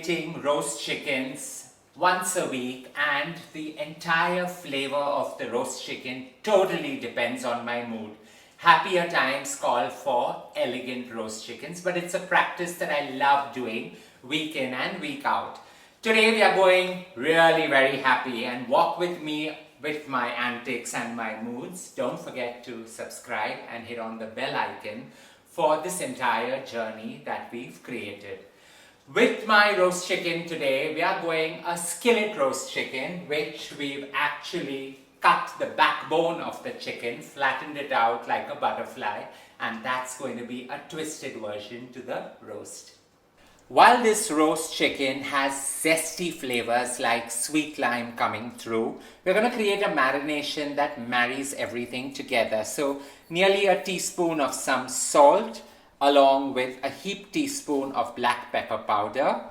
creating roast chickens once a week, and the entire flavor of the roast chicken totally depends on my mood. Happier times call for elegant roast chickens, but it's a practice that I love doing week in and week out. Today we are going really very happy, and walk with me with my antics and my moods. Don't forget to subscribe and hit on the bell icon for this entire journey that we've created. With my roast chicken today, we are going a skillet roast chicken, which we've actually cut the backbone of the chicken, flattened it out like a butterfly, and that's going to be a twisted version to the roast. While this roast chicken has zesty flavors like sweet lime coming through, we're going to create a marination that marries everything together. So nearly a teaspoon of some salt along with a heaped teaspoon of black pepper powder,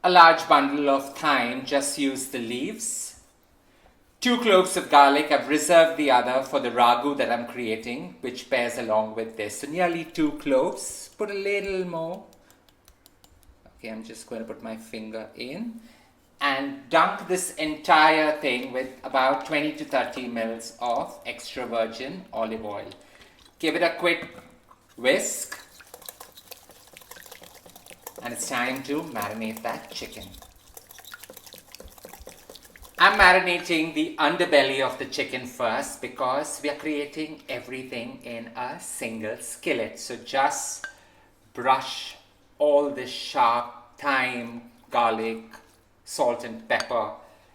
a large bundle of thyme, just use the leaves, 2 cloves of garlic. I've reserved the other for the ragu that I'm creating, which pairs along with this. So nearly 2 cloves, put a little more. Okay, I'm just going to put my finger in and dunk this entire thing with about 20 to 30 mils of extra virgin olive oil. Give it a quick whisk, and it's time to marinate that chicken. I'm marinating the underbelly of the chicken first because we are creating everything in a single skillet. So just brush all this sharp thyme, garlic, salt and pepper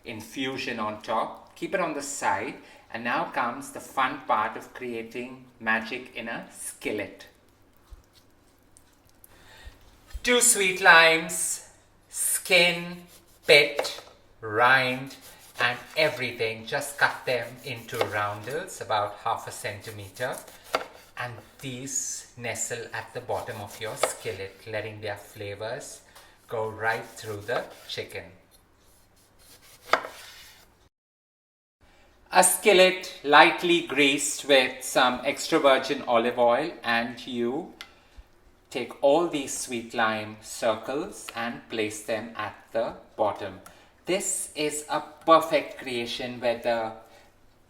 infusion on top. Keep it on the side, and now comes the fun part of creating magic in a skillet. 2 sweet limes, skin, pit, rind, and everything. Just cut them into roundels about 1/2 centimeter. And these nestle at the bottom of your skillet, letting their flavors go right through the chicken. A skillet lightly greased with some extra virgin olive oil, and you take all these sweet lime circles and place them at the bottom. This is a perfect creation where the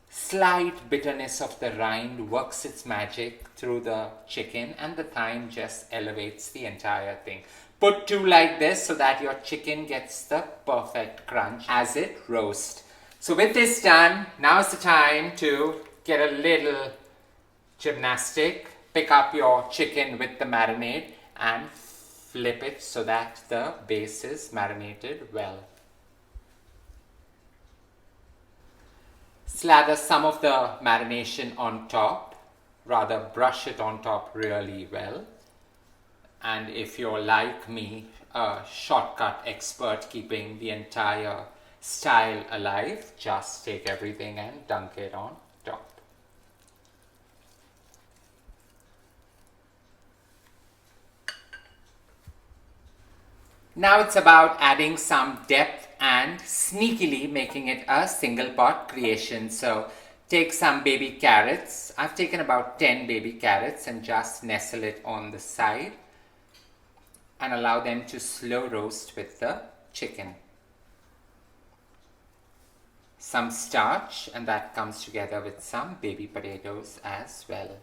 slight bitterness of the rind works its magic through the chicken, and the thyme just elevates the entire thing. Put 2 like this so that your chicken gets the perfect crunch as it roasts. So with this done, now's the time to get a little gymnastic. Pick up your chicken with the marinade and flip it so that the base is marinated well. Slather some of the marination on top, rather brush it on top really well. And if you're like me, a shortcut expert keeping the entire style alive, just take everything and dunk it on top. Now it's about adding some depth and sneakily making it a single pot creation. So take some baby carrots. I've taken about 10 baby carrots and just nestle it on the side and allow them to slow roast with the chicken. Some starch, and that comes together with some baby potatoes as well.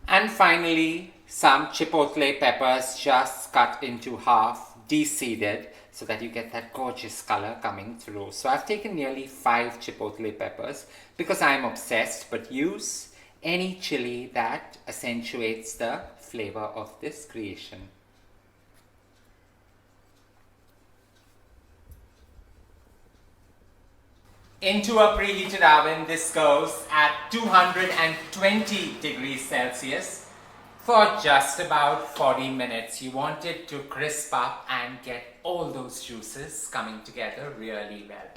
And finally, some chipotle peppers just cut into half, de-seeded, so that you get that gorgeous color coming through. So I've taken nearly 5 chipotle peppers because I'm obsessed, but use any chili that accentuates the flavor of this creation. Into a preheated oven. This goes at 220 degrees Celsius for just about 40 minutes. You want it to crisp up and get all those juices coming together really well.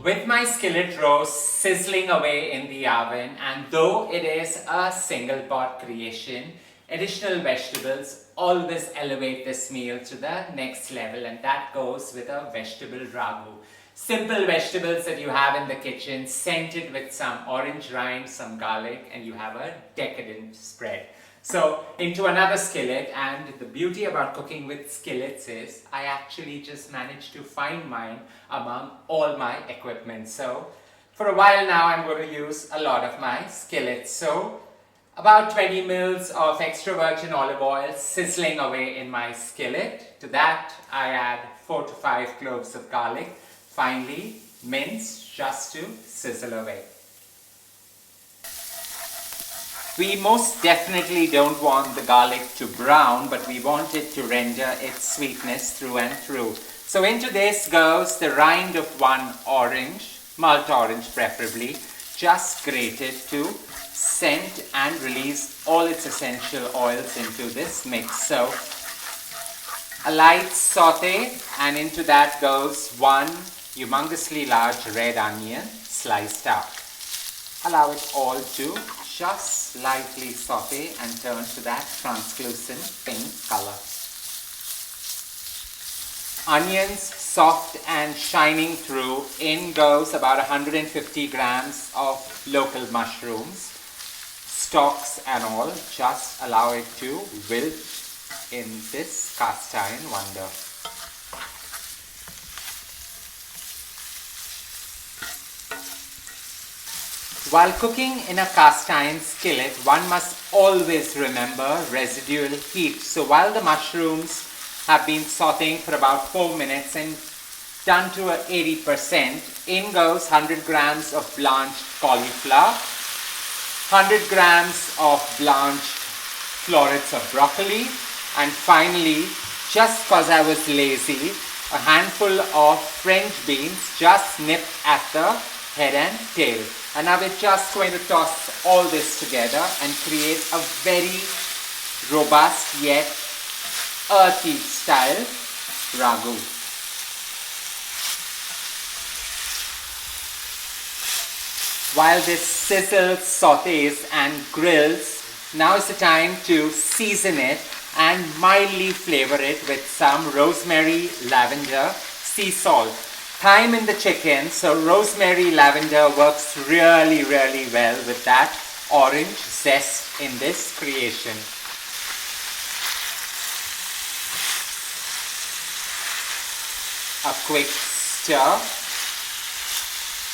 With my my skillet roast sizzling away in the oven, and though it is a single pot creation, additional vegetables always elevate this meal to the next level, and that goes with a vegetable ragu. Simple vegetables that you have in the kitchen, scented with some orange rind, some garlic, and you have a decadent spread. So into another skillet, and the beauty about cooking with skillets is I actually just managed to find mine among all my equipment. So for a while now I'm going to use a lot of my skillets. So about 20 mils of extra virgin olive oil sizzling away in my skillet. To that I add 4 to 5 cloves of garlic, finely minced, just to sizzle away. We most definitely don't want the garlic to brown, but we want it to render its sweetness through and through. So into this goes the rind of one orange, malt orange preferably, just grated to scent and release all its essential oils into this mix. So a light saute, and into that goes one humongously large red onion sliced up. Allow it all to just slightly saute and turn to that translucent pink color. Onions soft and shining through. In goes about 150 grams of local mushrooms, stalks and all. Just allow it to wilt in this cast iron wonder. While cooking in a cast iron skillet, one must always remember residual heat. So while the mushrooms have been sauteing for about 4 minutes and done to 80%, in goes 100 grams of blanched cauliflower, 100 grams of blanched florets of broccoli, and finally, just because I was lazy, a handful of French beans just nipped at the head and tail. And now we're just going to toss all this together and create a very robust yet earthy style ragu. While this sizzles, sautes and grills, now is the time to season it and mildly flavor it with some rosemary, lavender, sea salt. Thyme in the chicken, so rosemary, lavender works really well with that orange zest in this creation. A quick stir,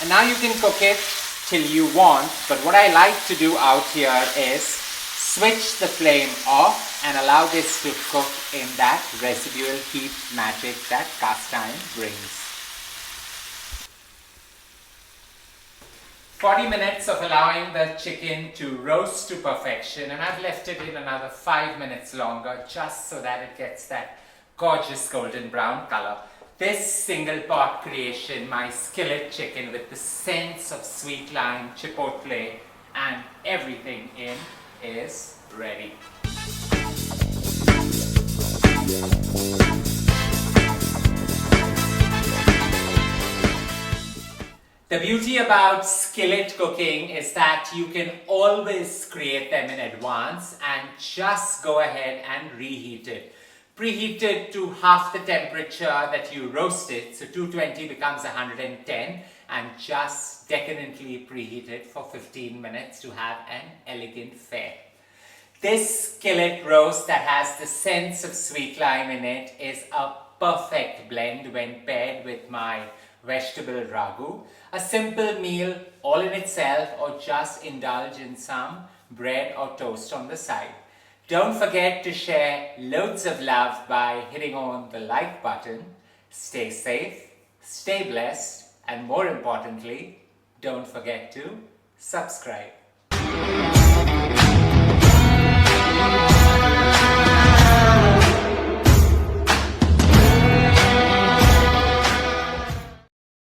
and now you can cook it till you want, but what I like to do out here is switch the flame off and allow this to cook in that residual heat magic that cast iron brings. 40 minutes of allowing the chicken to roast to perfection, and I've left it in another 5 minutes longer just so that it gets that gorgeous golden brown color. This single pot creation, my skillet chicken with the sense of sweet lime, chipotle and everything in, is ready. The beauty about skillet cooking is that you can always create them in advance and just go ahead and reheat it. Preheat it to half the temperature that you roast it, so 220 becomes 110, and just decadently preheat it for 15 minutes to have an elegant fare. This skillet roast that has the sense of sweet lime in it is a perfect blend when paired with my vegetable ragu. A simple meal all in itself, or just indulge in some bread or toast on the side. Don't forget to share loads of love by hitting on the like button. Stay safe, stay blessed, and more importantly, don't forget to subscribe.